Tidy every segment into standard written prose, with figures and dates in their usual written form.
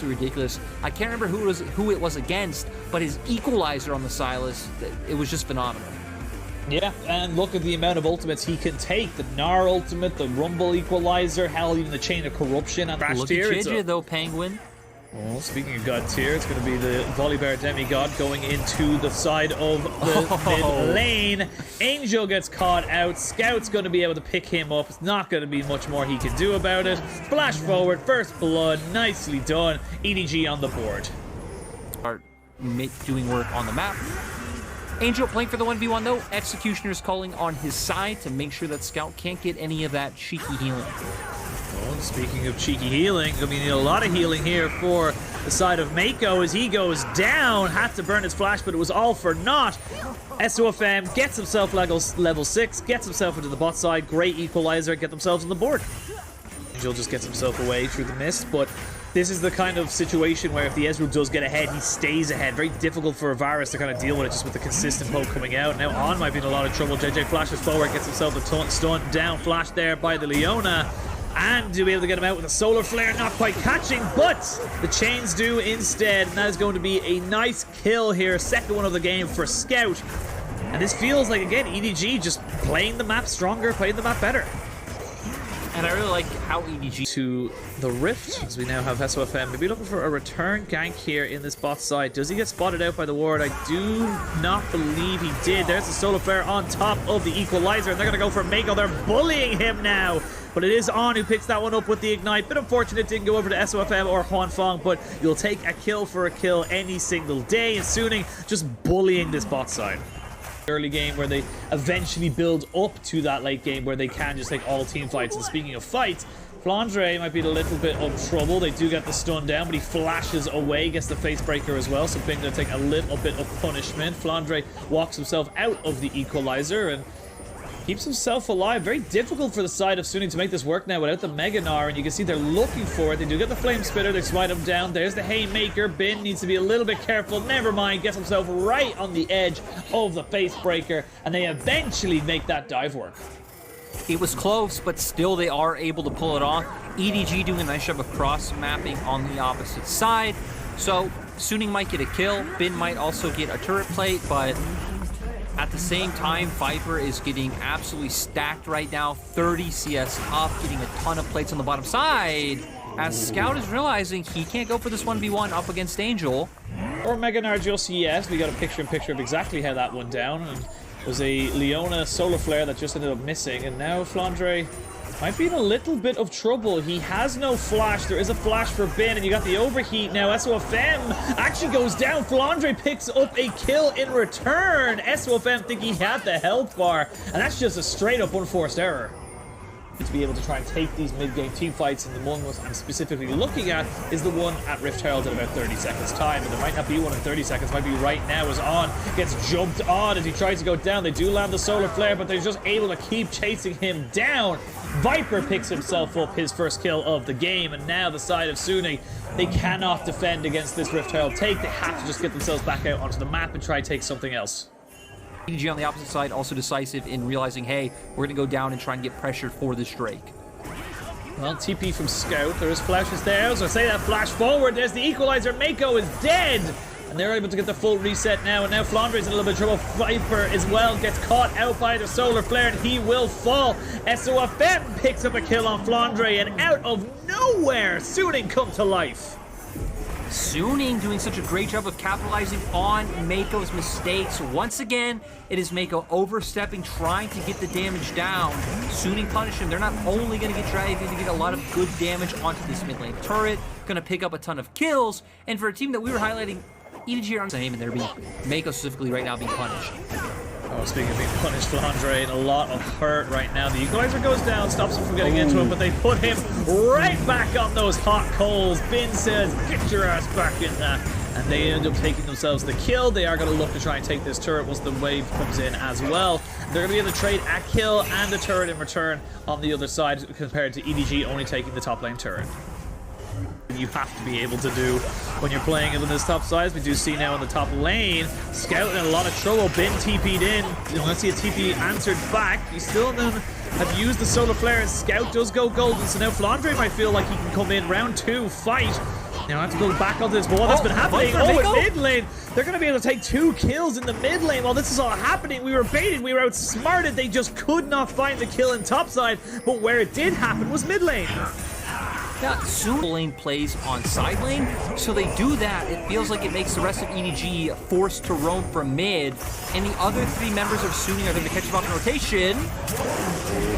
absolutely ridiculous. I can't remember who it was against, but his equalizer on the Sylas, it was just phenomenal. Yeah, and look at the amount of ultimates he can take. The Gnar ultimate, the Rumble equalizer, hell, even the Chain of Corruption on Crash tier. Look at JJ though, Penguin. Well, speaking of God tier, it's going to be the Volibear Demigod going into the side of the mid lane. Angel gets caught out. Scout's going to be able to pick him up. It's not going to be much more he can do about it. Flash forward, first blood, nicely done. EDG on the board. Start doing work on the map. Angel playing for the 1v1 though. Executioner's calling on his side to make sure that Scout can't get any of that cheeky healing. Well, speaking of cheeky healing, I mean, you need a lot of healing here for the side of Mako as he goes down. Had to burn his flash, but it was all for naught. SOFM gets himself level 6, gets himself into the bot side. Great equalizer, get themselves on the board. Angel just gets himself away through the mist, but this is the kind of situation where if the Ezreal does get ahead, he stays ahead. Very difficult for Varus to kind of deal with it just with the consistent poke coming out. Now On might be in a lot of trouble. JJ flashes forward, gets himself a stun down. Flash there by the Leona. And to be able to get him out with a solar flare, not quite catching, but the chains do instead. And that is going to be a nice kill here. Second one of the game for Scout. And this feels like, again, EDG just playing the map stronger, playing the map better. And I really like how EDG to the Rift, as we now have SOFM. Maybe looking for a return gank here in this bot side. Does he get spotted out by the ward? I do not believe he did. There's the solar flare on top of the equalizer, and they're going to go for Mako. They're bullying him now. But it is On who picks that one up with the Ignite. Bit unfortunate it didn't go over to SOFM or Huanfeng, but you'll take a kill for a kill any single day. And SUNING just bullying this bot side. Early game where they eventually build up to that late game where they can just take all team fights. And speaking of fights, Flandre might be in a little bit of trouble. They do get the stun down, but he flashes away, gets the face breaker as well. So Bing going to take a little bit of punishment. Flandre walks himself out of the equalizer and keeps himself alive. Very difficult for the side of SUNING to make this work now without the Mega Gnar, and you can see they're looking for it. They do get the Flame Spitter, they smite him down. There's the Haymaker. Bin needs to be a little bit careful. Never mind, gets himself right on the edge of the Face Breaker, and they eventually make that dive work. It was close, but still they are able to pull it off. EDG doing a nice job of cross-mapping on the opposite side. So SUNING might get a kill. Bin might also get a turret plate, but at the same time, Viper is getting absolutely stacked right now. 30 CS up, getting a ton of plates on the bottom side. As Scout is realizing he can't go for this 1v1 up against Angel. Or Mega Gnar just yes. We got a picture-in-picture of exactly how that went down. And it was a Leona solar flare that just ended up missing. And now Flandre might be in a little bit of trouble. He has no flash. There is a flash for Bin, and you got the overheat now. SOFM actually goes down. Flandre picks up a kill in return. SOFM think he had the health bar, and that's just a straight-up unforced error. To be able to try and take these mid-game team fights, and the one I'm specifically looking at is the one at Rift Herald in about 30 seconds time, and there might not be one in 30 seconds, might be right now as On gets jumped on as he tries to go down. They do land the solar flare, but they're just able to keep chasing him down. Viper picks himself up his first kill of the game, and now the side of SUNING, they cannot defend against this Rift Herald take. They have to just get themselves back out onto the map and try and take something else. EDG on the opposite side also decisive in realizing, hey, we're going to go down and try and get pressured for this Drake. Well, TP from Scout. There is flashes there. So I say that flash forward. There's the equalizer. Mako is dead. And they're able to get the full reset now. And now Flandre's in a little bit of trouble. Viper as well gets caught out by the solar flare, and he will fall. SOFM picks up a kill on Flandre, and out of nowhere, SUNING come to life. SUNING doing such a great job of capitalizing on Mako's mistakes. Once again, it is Mako overstepping, trying to get the damage down. SUNING punish him. They're not only going to get dragged, they're going to get a lot of good damage onto this mid lane turret. Going to pick up a ton of kills. And for a team that we were highlighting, EDG are on the same, and they're being, Mako specifically right now being punished. Oh, speaking of being punished, Flandre in a lot of hurt right now. The equalizer goes down, stops him from getting into him, but they put him right back on those hot coals. Bin says, get your ass back in there. And they end up taking themselves the kill. They are going to look to try and take this turret once the wave comes in as well. They're going to be able to trade a kill and a turret in return on the other side compared to EDG only taking the top lane turret. You have to be able to do when you're playing in this top side. We do see now in the top lane, Scout in a lot of trouble. Bin TP'd in. You don't see a TP answered back. He still then have used the solar flare, and Scout does go golden. So now Flandre might feel like he can come in round 2 fight. Now I have to go back onto this wall. That's been happening. Viper, Oh, in mid lane. They're going to be able to take 2 kills in the mid lane while this is all happening. We were baited. We were outsmarted. They just could not find the kill in topside. But where it did happen was mid lane. Yeah, soon lane plays on side lane, so they do that. It feels like it makes the rest of EDG forced to roam from mid, and the other 3 members of Suning are going to catch them off in rotation.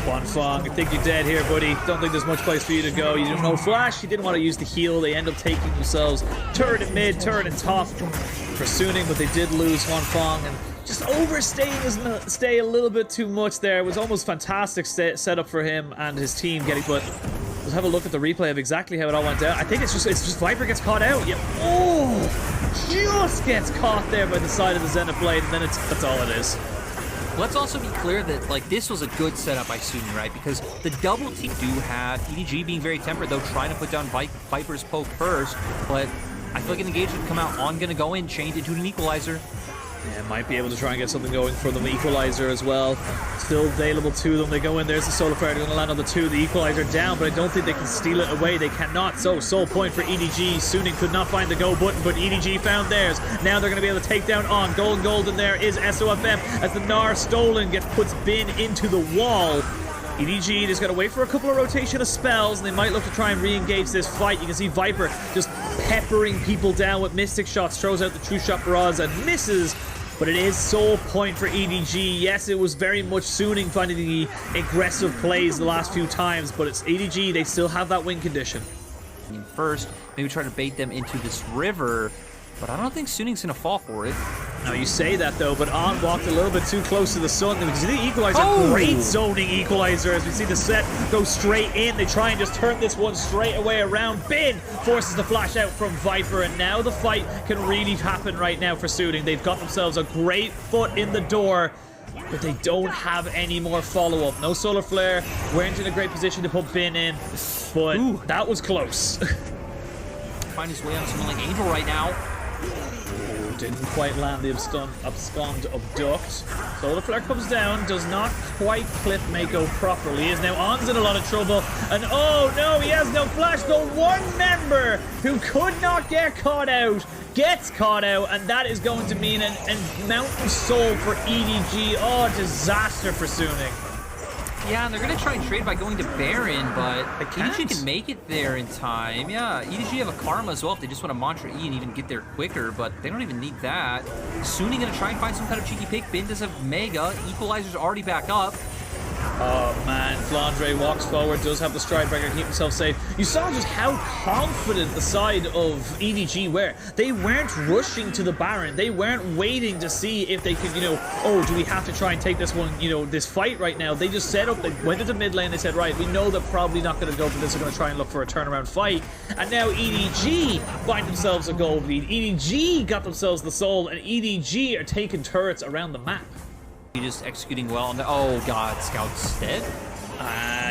Wanfang, I think you're dead here, buddy. Don't think there's much place for you to go. You don't know flash. You didn't want to use the heal. They end up taking themselves turret in mid, turret in top for Suning, but they did lose Wanfang, and just overstaying his stay a little bit too much there. It was almost fantastic setup for him and his team getting, but let's have a look at the replay of exactly how it all went down. I think it's just Viper gets caught out. Yeah. Oh, just gets caught there by the side of the Zenith Blade, and then that's all it is. Let's also be clear that like this was a good setup by Suning, right? Because the double team do have EDG being very tempered, though, trying to put down Viper's poke first, but I feel like an engagement would come out on gonna go in, change into an equalizer. Yeah, might be able to try and get something going for them. Equalizer as well. Still available to them. They go in. There's the solar flare. They're going to land on the 2. The equalizer down, but I don't think they can steal it away. They cannot. So, soul point for EDG. Suning could not find the go button, but EDG found theirs. Now they're going to be able to take down on. Golden there is SOFM as the Gnar stolen puts Bin into the wall. EDG just got to wait for a couple of rotation of spells, and they might look to try and re-engage this fight. You can see Viper just peppering people down with Mystic shots, throws out the True Shot Barrage and misses. But it is soul point for EDG. Yes, it was very much Suning finding the aggressive plays the last few times, but it's EDG. They still have that win condition. First, maybe try to bait them into this river, but I don't think Suning's going to fall for it. Now you say that though, but On walked a little bit too close to the sun. We can see the equalizer, great zoning equalizer as we see the set go straight in. They try and just turn this one straight away around. Bin forces the flash out from Viper, and now the fight can really happen right now for Suning. They've got themselves a great foot in the door, but they don't have any more follow-up. No solar flare. Weren't in a great position to put Bin in, but that was close. Find his way on someone like Angel right now. Didn't quite land the abscond abduct. Solar flare comes down, does not quite clip Mako properly. Is now On's in a lot of trouble, and oh no, he has no flash. The one member who could not get caught out gets caught out, and that is going to mean an mountain soul for EDG. Oh, disaster for Suning. Yeah, and they're going to try and trade by going to Baron, but EDG can make it there in time. Yeah, EDG have a Karma as well if they just want to Mantra E and even get there quicker, but they don't even need that. Suning going to try and find some kind of cheeky pick. Bin does have Mega. Equalizer's already back up. Oh man, Flandre walks forward, does have the stride breaker, keep himself safe. You saw just how confident the side of EDG were. They weren't rushing to the Baron. They weren't waiting to see if they could, oh, do we have to try and take this one, this fight right now. They just set up, they went into mid lane, they said, right, we know they're probably not going to go for this, they're going to try and look for a turnaround fight. And now EDG find themselves a gold lead. EDG got themselves the soul, and EDG are taking turrets around the map. Just executing well on the... Oh, God. Scout's dead?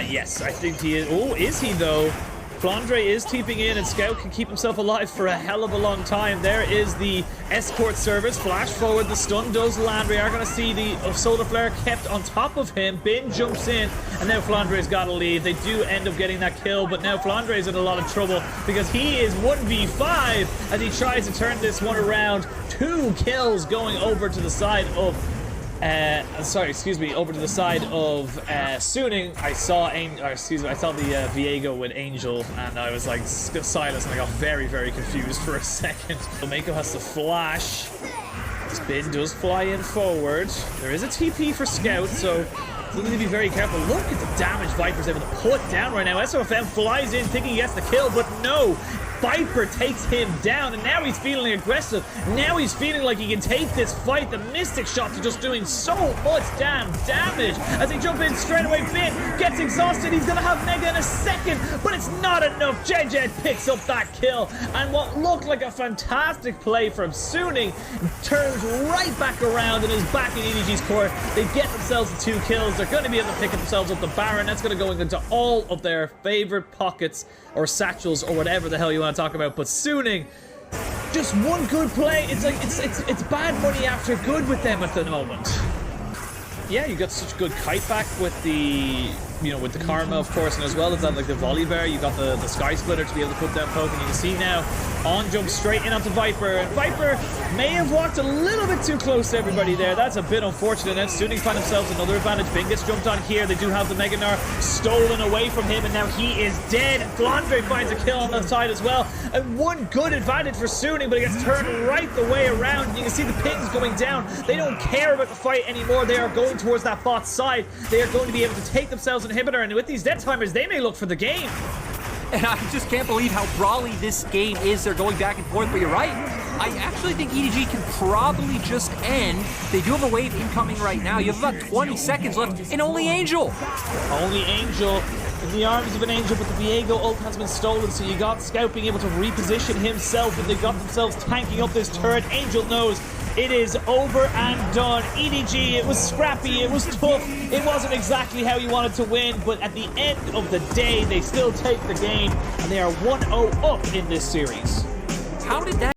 Yes, I think he is. Oh, is he, though? Flandre is teeping in, and Scout can keep himself alive for a hell of a long time. There is the escort service. Flash forward. The stun does land. We are going to see the solar flare kept on top of him. Bin jumps in, and now Flandre's got to leave. They do end up getting that kill, but now Flandre's in a lot of trouble because he is 1v5 as he tries to turn this one around. 2 kills going over to the side of... over to the side of Suning. I saw the Viego with Angel, and I was like Silas, and I got very, very confused for a second. Mako has to flash. Spin does fly in forward. There is a TP for Scout, so we need to be very careful. Look at the damage Viper's able to put down right now. SOFM flies in thinking he gets the kill, but no. Viper takes him down, and now he's feeling aggressive. Now he's feeling like he can take this fight. The Mystic shots are just doing so much damn damage as they jump in straight away. Bin gets exhausted. He's going to have Mega in a second, but it's not enough. JJ picks up that kill, and what looked like a fantastic play from Suning turns right back around and is back in EDG's court. They get themselves the 2 kills. They're going to be able to pick themselves up the Baron. That's going to go into all of their favorite pockets or satchels or whatever the hell you want to talk about. But Suning, just one good play. It's like it's bad money after good with them at the moment. Yeah, you got such good kite back with the you know, with the Karma, of course, and as well as that, like the volley bear, you got the Sky Splitter to be able to put down poke, and you can see now on jump straight in onto Viper, and Viper may have walked a little bit too close to everybody there. That's a bit unfortunate. And SUNING find themselves another advantage. Bing gets jumped on here. They do have the Mega Gnar stolen away from him, and now he is dead. Flandre finds a kill on the side as well, and one good advantage for SUNING, but it gets turned right the way around. You can see the pings going down. They don't care about the fight anymore. They are going towards that bot side. They are going to be able to take themselves an inhibitor, and with these dead timers, they may look for the game. And I just can't believe how brawly this game is. They're going back and forth, but you're right. I actually think EDG can probably just end. They do have a wave incoming right now. You have about 20 seconds left, and only Angel. Only Angel in the arms of an Angel, but the Viego ult has been stolen, so you got Scout being able to reposition himself, and they got themselves tanking up this turret. Angel knows it is over and done. EDG, it was scrappy, it was tough, it wasn't exactly how you wanted to win, but at the end of the day, they still take the game, and they are 1-0 up in this series. How did that